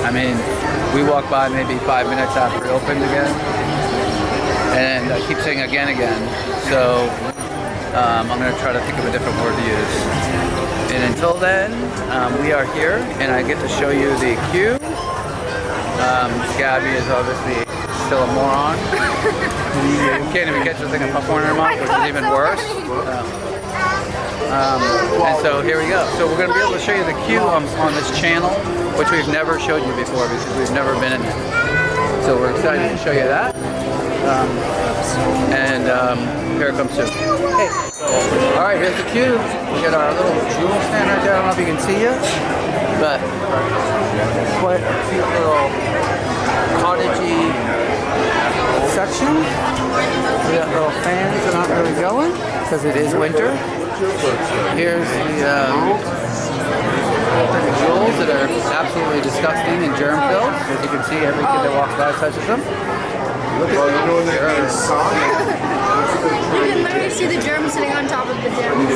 I mean, we walked by maybe 5 minutes after it opened again. And I keep saying again. So I'm going to try to think of a different word to use. And until then, we are here, and I get to show you the queue. Gabby is obviously still a moron. Can't even catch the thing of popcorn in her mouth, which is even worse. And so here we go. So we're going to be able to show you the queue on this channel, which we've never showed you before because we've never been in it. So we're excited to show you that. Here it comes too. Hey. All right, here's the queue. We got our little jewel stand right there. I don't know if you can see it, but quite a cute little cottagey section. We got little fans that aren't really going because it is winter. Here's the jewels that are absolutely disgusting and germ-filled. As you can see, every kid that walks by touches them. Look at you can literally see the germs sitting on top of the gems.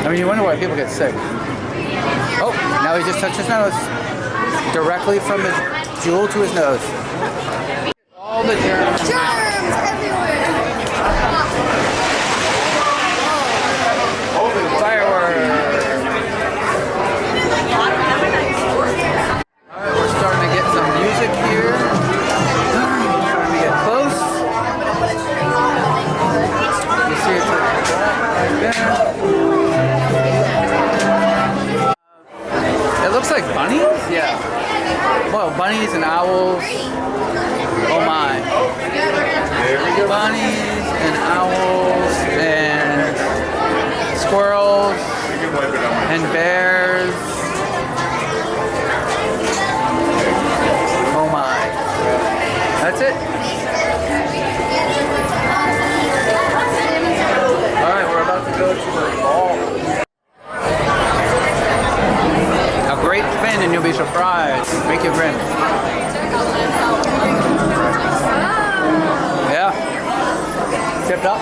I mean, you wonder why people get sick. Oh, now he just touched his nose. Directly from his jewel to his nose. All the germs. Germs everywhere. Fireworks. Alright, we're starting to get some music here. Starting to get close. You see it right there. It looks like bunnies? Yeah. Well, bunnies and owls. Oh my. Bunnies and owls and squirrels and bears. Oh my. That's it. Alright, we're about to go to the ball. A great spin and you'll be surprised. Make you grin. Yeah. Tipped up.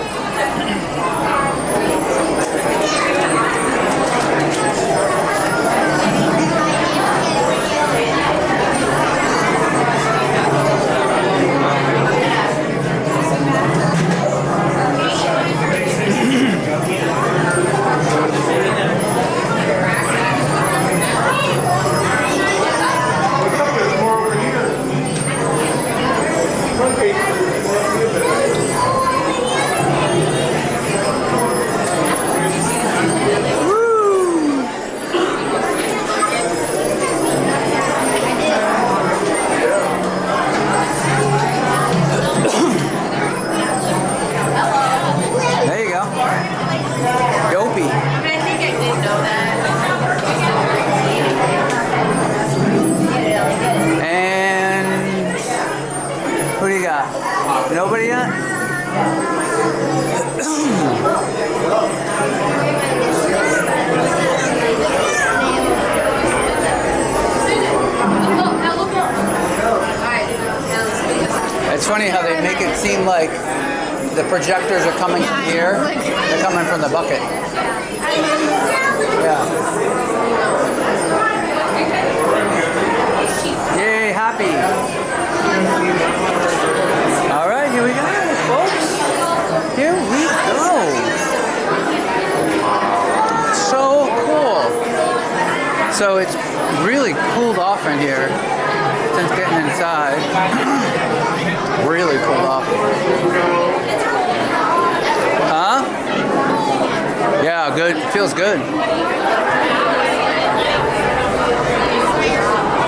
Nobody yet? It's funny how they make it seem like the projectors are coming from here. They're coming from the bucket. Yeah. Yay, happy. All right, here we go, folks. Here we go. So cool. So it's really cooled off in here since getting inside. Really cooled off. Huh? Yeah, good. Feels good.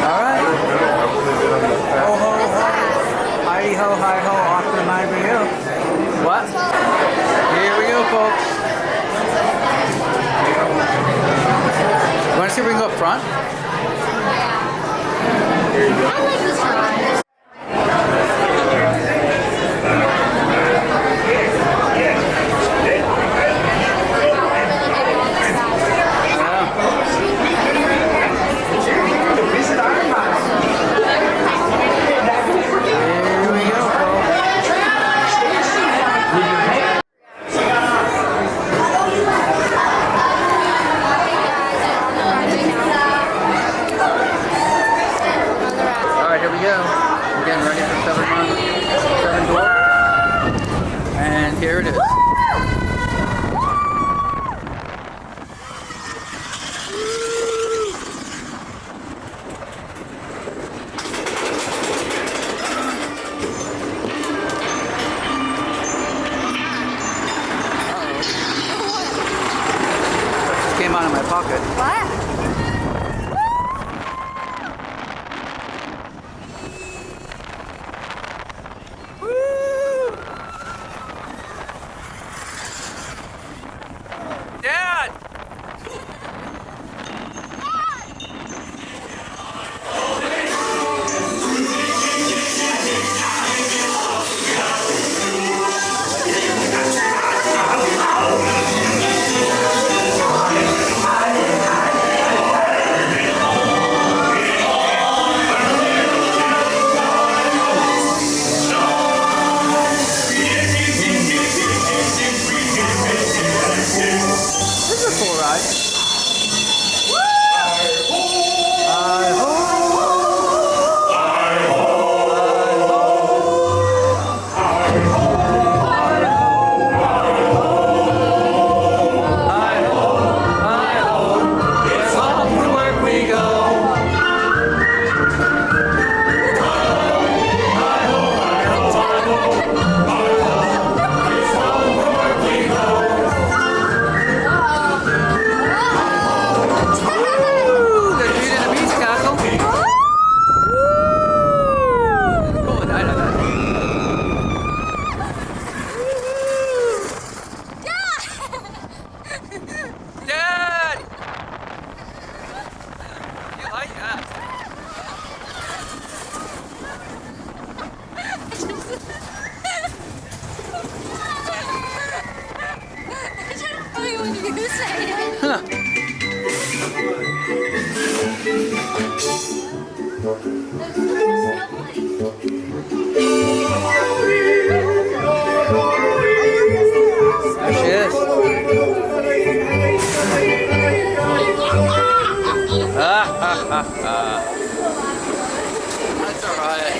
All right. Ho, ho, ho. Hi ho, hi ho, off to my video. What? Here we go, folks. You want to see if we can go up front? Here you go. I like this one. we go. We're getting ready for 7 Dwarfs. And here it is. Came out of my pocket. What? Dad! This is a cool ride. Dad! You like that? I don't know what you say. Huh. There she is. That's alright.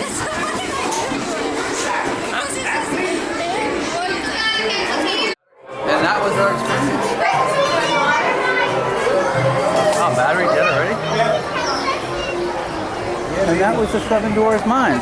And that was our experience. Oh, battery dead already? And that was the 7 Dwarfs mine.